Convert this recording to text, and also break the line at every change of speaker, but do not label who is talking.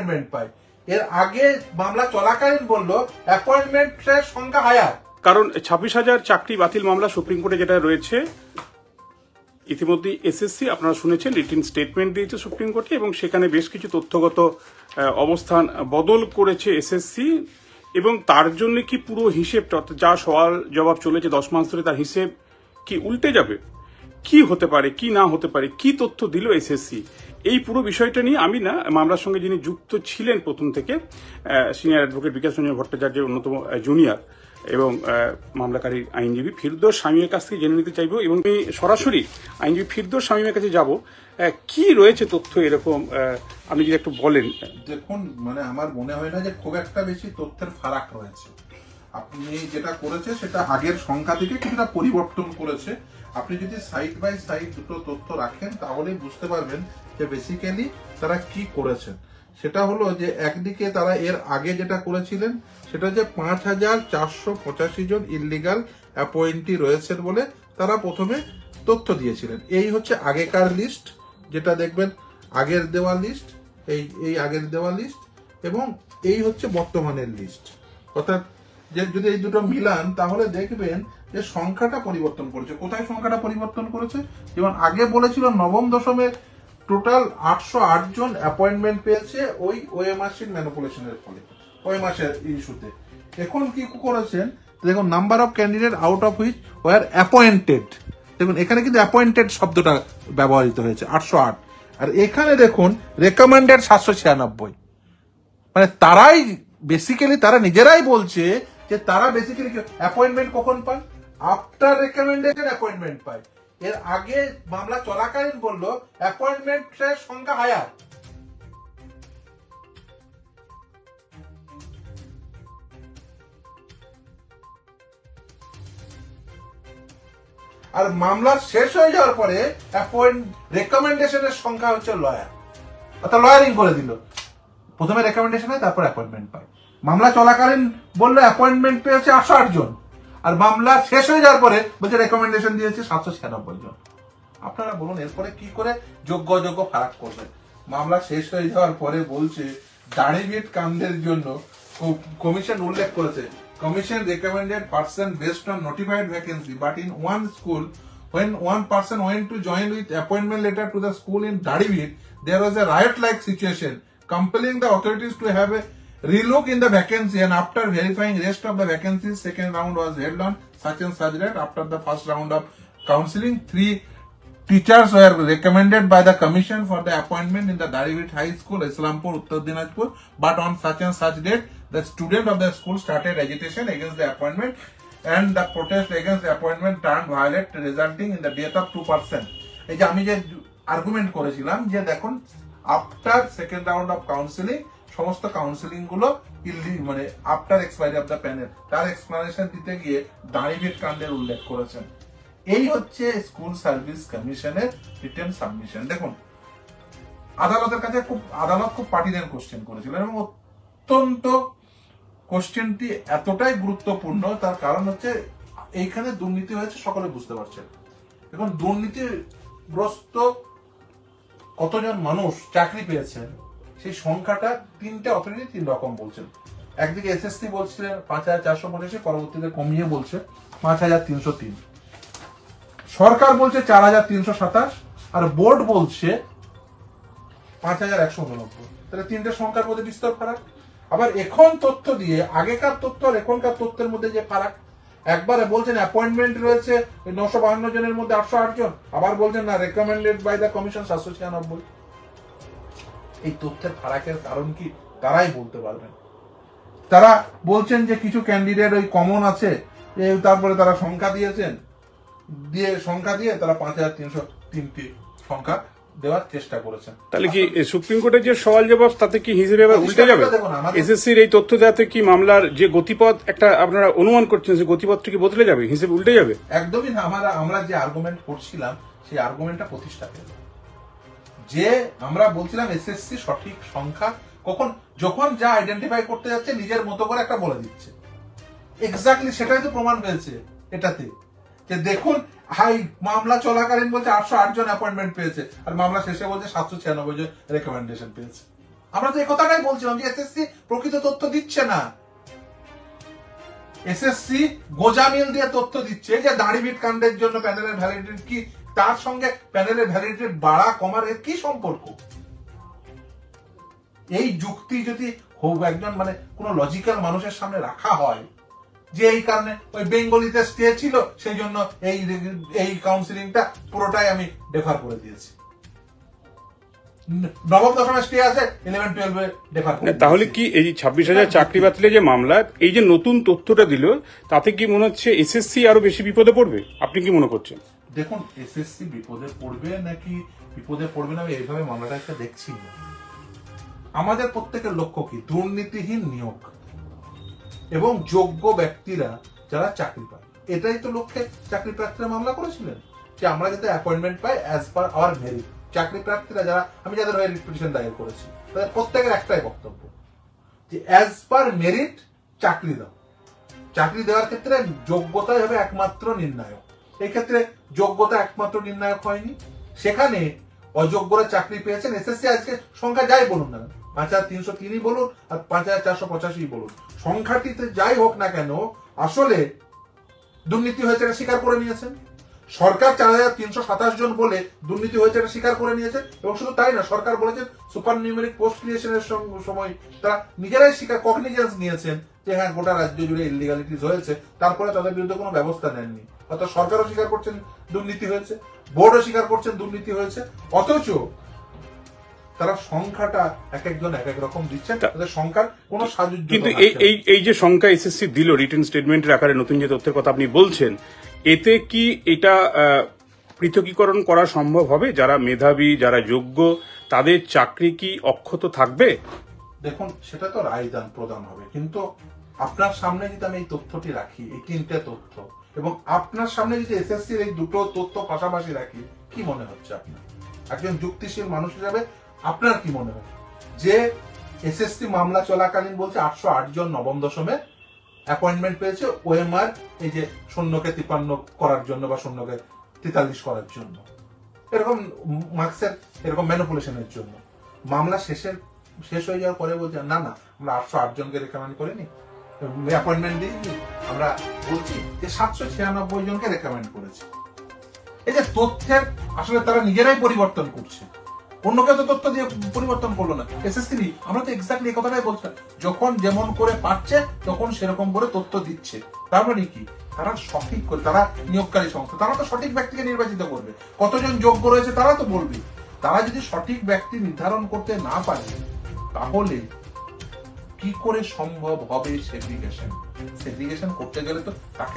Appointment পায়। এর আগে মামলা চলাকালীন বললো অ্যাপয়েন্টমেন্টের সংখ্যা হায়ার,
কারণ 26,000 চাকরি বাতিল মামলা সুপ্রিম কোর্টে যেটা রয়েছে। ইতিমধ্যে এসএসসি আপনারা শুনেছেন রিটেন স্টেটমেন্ট দিয়েছে সুপ্রিম কোর্টে, এবং সেখানে বেশ কিছু তথ্যগত অবস্থান বদল করেছে এসএসসি, এবং তার জন্য কি পুরো হিসেবটা, অর্থাৎ যা সওয়াল জবাব চলেছে 10 মাস ধরে, তার হিসেব কি উল্টে যাবে? কি হতে পারে, কি না হতে পারে, কি তথ্য দিল এসএসসি? এই পুরো বিষয়টা নিয়ে আমি না মামলার সঙ্গে যিনি যুক্ত ছিলেন প্রথম থেকে, সিনিয়র অ্যাডভোকেট বিকাশ রঞ্জন ভট্টাচার্যের অন্যতম জুনিয়র এবং মামলাকারী আইনজীবী ফিরদৌস শামীমের কাছ থেকে জেনে নিতে চাইব, এবং আমি সরাসরি আইনজীবী ফিরদৌস শামীমের কাছে যাব। কি রয়েছে তথ্য এরকম, আপনি যদি একটু বলেন।
দেখুন, মানে আমার মনে হয় না যে খুব একটা বেশি তথ্যের ফারাক রয়েছে। আপনি যেটা করেছে সেটা আগের সংখ্যা থেকে কিছুটা পরিবর্তন করেছে। আপনি যদি সাইড বাই সাইড দুটো তথ্য রাখেন তাহলেই বুঝতে পারবেন যে বেসিক্যালি তারা কি করেছেন। সেটা হলো যে একদিকে তারা এর আগে যেটা করেছিলেন সেটা হচ্ছে 5,485 জন ইললিগাল অ্যাপয়েন্টি রয়েছেন বলে তারা প্রথমে তথ্য দিয়েছিলেন। এই হচ্ছে আগেকার লিস্ট, যেটা দেখবেন আগের দেওয়া লিস্ট, এই আগের দেওয়া লিস্ট, এবং এই হচ্ছে বর্তমানের লিস্ট। অর্থাৎ যে যদি এই দুটো মিলান তাহলে দেখবেন যে সংখ্যাটা পরিবর্তন করেছে। কোথায় সংখ্যাটা পরিবর্তন করেছে? যেমন আগে বলেছিল নবম দশমে টোটাল 808 জন অ্যাপয়েন্টমেন্ট পেয়েছে ওই ওএমআরসির ম্যানিপুলেশনের ফলে, ওএমআরসির ইস্যুতে। এখন কি করেছেন দেখুন, number of candidate out of which war appointed, দেখুন এখানে কিন্তু অ্যাপয়েন্টেড শব্দটা ব্যবহৃত হয়েছে 808, আর এখানে দেখুন রেকমেন্ডেড 796। মানে তারাই বেসিক্যালি তারা নিজেরাই বলছে যে তারা বেসিক্যালি অ্যাপয়েন্টমেন্ট কখন পান? আফটার রেকমেন্ডেশন অ্যাপয়েন্টমেন্ট পায়। এর আগে মামলা চলাকালীন বললো অ্যাপয়েন্টমেন্টের সংখ্যা হায়ার। আর মামলা শেষ হয়ে যাওয়ার পরে রেকমেন্ডেশনের সংখ্যা হচ্ছে লয়ার, অর্থাৎ লয়ারিং করে দিল। প্রথমে রেকমেন্ডেশন হয়, তারপর অ্যাপয়েন্টমেন্ট পায়। মামলা চলাকালীন বললো অ্যাপয়েন্টমেন্ট পেয়েছে 808 জন, আর মামলা শেষ হয়ে যাওয়ার পরে বলছে রেকমেন্ডেশন দিয়েছে 796 জন। আপনারা বলুন এরপরে কি করে যোগ্য অযোগ্য ফারাক করবে? মামলা শেষ হয়ে যাওয়ার পরে বলছে দাড়িভিট কাণ্ডের জন্য কমিশন উল্লেখ করেছে, Commission recommended person based on notified vacancy, but in one school, when one person went to join with appointment letter to the school in Dadivit, there was a riot-like situation, compelling the authorities to have a relook in the vacancy, and after verifying rest of the vacancies, second round was held on such and such date. After the first round of counselling, 3 teachers were recommended by the commission for the appointment in the Dadivit High School, Islampur, Uttar Dinajpur, but on such and such date, the student of the school started agitation against the appointment, and the protest against the appointment turned violent, resulting in the death of 2 persons. এই যে আমি যে argument করেছিলাম যে দেখুন after second round of counselling সমস্ত counselling গুলো মানে after expiry of the panel, তার এক্সপ্লানেশন দিতে গিয়ে দাড়িভিট কাণ্ডের উল্লেখ করেছেন। এই হচ্ছে স্কুল সার্ভিস কমিশনের রিটেন সাবমিশন। দেখুন আদালতের কাছে আদালত খুব পার্টিনেন্ট কোশ্চেন করেছিল, এবং অত্যন্ত কোশ্চেনটি এতটাই গুরুত্বপূর্ণ, তার কারণ হচ্ছে এইখানে দুর্নীতি হয়েছে সকলে বুঝতে পারছেন। এখন দুর্নীতিগ্রস্ত কতজন মানুষ চাকরি পেয়েছেন সেই সংখ্যাটা তিনটে অথরিটি 3 রকম বলছেন। একদিকে এসএসসি বলছিলেন 5,485, পরবর্তীতে কমিয়ে বলছে 5,303, সরকার বলছে 4,327, আর বোর্ড বলছে 5,189। তাহলে তিনটে সংখ্যার মধ্যে বিস্তর ফারাক। আবার এখন তথ্য দিয়ে আগেকার তথ্য আর এখনকার তথ্যের মধ্যে যে ফারাক, একবারে বলছেন অ্যাপয়েন্টমেন্ট রয়েছে 952 জনের মধ্যে 808 জন, আবার বলছেন না রেকমেন্ডেড বাই দ্য কমিশন 796। এই তথ্যের ফারাকের কারণ কি তারাই বলতে পারবেন। তারা বলছেন যে কিছু ক্যান্ডিডেট ওই কমন আছে, তারপরে তারা সংখ্যা দিয়েছেন, সংখ্যা দিয়ে তারা 5,303টি সংখ্যা দেওয়ার চেষ্টা করেছেন।
তাহলে কি সুপ্রিম কোর্টের যে সওয়াল জবাব তাতে কি হিসেবে উল্টে যাবে? এসএসসির এই তথ্য দেওয়াতে কি মামলার যে গতিপথ একটা আপনারা অনুমান করছেন, সেই গতিপথটা কি বদলে যাবে, হিসেবে উল্টে যাবে?
একদমই না। আমরা যে আর্গুমেন্ট করছিলাম সেই আর্গুমেন্টটা প্রতিষ্ঠা পেল, যে আমরা বলছিলাম এসএসসি সঠিক সংখ্যা যখন যা আইডেন্টিফাই করতে যাচ্ছে নিজের মতো করে একটা বলে দিচ্ছে। এক্স্যাক্টলি সেটাই তো প্রমাণ পেয়েছে এটাতে, যে দেখুন মামলা চলাকালীন বলছে 808 জন অ্যাপয়েন্টমেন্ট পেয়েছে, আর মামলা শেষে বলছে 796 জন রেকমেন্ডেশন পেয়েছে। আমরা তো এই কথাটাই বলছিলাম যে এসএসসি প্রকৃত তথ্য দিচ্ছে না, এসএসসি গোজামিল দিয়ে তথ্য দিচ্ছে যে দাড়িভিট কাণ্ডের জন্য প্যানেলের ভ্যালিডিটি কি, তার সঙ্গে প্যানেলের ভ্যালিডিটি বাড়া কমার এর কি সম্পর্ক? এই যুক্তি যদি একজন মানে কোন লজিক্যাল মানুষের সামনে রাখা হয় যে এই কারণে ওই বেঙ্গলিতে স্টে ছিল সেই জন্য এই কাউন্সিলিংটা পুরোটাই আমি ডেফার করে দিয়েছি, নবম দশমে স্টে আছে 11-12 ডেফার করে।
তাহলে কি এই 26,000 চাকরি বাতিলের যে মামলা, এই যে নতুন তথ্যটা দিল, তাতে কি মনে হচ্ছে এসএসসি আরো বেশি বিপদে পড়বে? আপনি কি মনে করছেন?
দেখুন, এসএসসি বিপদে পড়বে নাকি বিপদে পড়বে না এইভাবে মামলাটা দেখছি না। আমাদের প্রত্যেকের লক্ষ্য কি? দুর্নীতিহীন নিয়োগ এবং যোগ্য ব্যক্তিরা যারা চাকরি পায়, এটাই তো লক্ষ্যে চাকরি প্রার্থীরা মামলা করেছিলেন যে আমরা যাতে অ্যাপয়েন্টমেন্ট পাই অ্যাজ পার আওয়ার মেরিট। চাকরি প্রার্থীরা যারা, আমি যাদের হয়ে পিটিশন দায়ের করেছি, তাদের প্রত্যেকের একটাই বক্তব্য যে অ্যাজ পার মেরিট চাকরি দাও। চাকরি দেওয়ার ক্ষেত্রে যোগ্যতাই হবে একমাত্র নির্ণায়ক। এই ক্ষেত্রে যোগ্যতা একমাত্র নির্ণায়ক হয়নি, সেখানে অযোগ্যরা চাকরি পেয়েছেন। এসএসসি আজকে সংখ্যা যাই বলুন না, 5,303 বলুন আর 5,485 বলুন, সংখ্যাটিতে যাই হোক না কেন, আসলে দুর্নীতি হয়েছে এটা স্বীকার করে নিয়েছেন। সরকার 4,327 জন বলে দুর্নীতি হয়েছে এটা স্বীকার করে নিয়েছে। এবং শুধু তাই না, সরকার বলেছেন সুপার নিউমেরিক পোস্ট ক্রিয়েশনের সময় তারা নিজেরাই স্বীকার কগনিজেন্স নিয়েছেন যে হ্যাঁ গোটা রাজ্য জুড়ে ইলিগালিটিস হয়েছে, তারপরে তাদের বিরুদ্ধে কোনো ব্যবস্থা নেননি। অর্থাৎ সরকারও স্বীকার করছেন দুর্নীতি হয়েছে, বোর্ডও স্বীকার করছেন দুর্নীতি হয়েছে, অথচ তারা সংখ্যাটা এক একজন এক এক রকম দিচ্ছেন, তাদের সংখ্যার কোনো সাহায্য।
কিন্তু এই যে সংখ্যা এসএসসি দিল রিটেন স্টেটমেন্টের আকারে, নতুন যে তথ্যের কথা আপনি বলছেন, এতে কি এটা পৃথকীকরণ করা সম্ভব হবে? যারা মেধাবী, যারা যোগ্য, তাদের চাকরি কি অক্ষত থাকবে?
দেখুন, সেটা তো রায়দান প্রদান হবে, কিন্তু আপনার সামনে যদি আমি এই তথ্যটি রাখি, এই 3টে তথ্য, এবং আপনার সামনে যদি এসএসসির এই দুটো তথ্য পাশাপাশি রাখি, কি মনে হচ্ছে আপনার একজন যুক্তিশীল মানুষ হিসাবে আপনার কি মনে হয় যে এসএসসি মামলা চলাকালীন বলছে 808 জন নবম দশমে অ্যাপয়েন্টমেন্ট পেয়েছে ওএমআর এই যে শূন্যকে 53 করার জন্য বা শূন্যকে 43 করার জন্য, এরকম মার্কসের এরকম ম্যানিপুলেশনের জন্য। মামলা শেষ হয়ে যাওয়ার পরে বলছে না না, আমরা 808 জনকে রেকমেন্ড করিনি, অ্যাপয়েন্টমেন্ট দিইনি, আমরা বলছি যে 796 জনকে রেকমেন্ড করেছি। এই যে তথ্যের আসলে তারা নিজেরাই পরিবর্তন করছে, অন্য কেউ তো তথ্য দিয়ে পরিবর্তন করলো না, এসএসসি। আমরা তো এক্স্যাক্টলি এই কথাটাই বলছিলাম, যখন যেমন করে পাচ্ছে তখন সেরকম করে তথ্য দিচ্ছে। তার মানে কি, তারা সঠিক করে, তারা নিয়োগকারী সংস্থা, তারা তো সঠিক ব্যক্তিকে নির্বাচিত করবে। কতজন যোগ্য রয়েছে তারা তো বলবে। তারা যদি সঠিক ব্যক্তি নির্ধারণ করতে না পারে, তাহলে কি করে সম্ভব হবে সেগ্রিগেশন? সেগ্রিগেশন করতে গেলে তো তাকে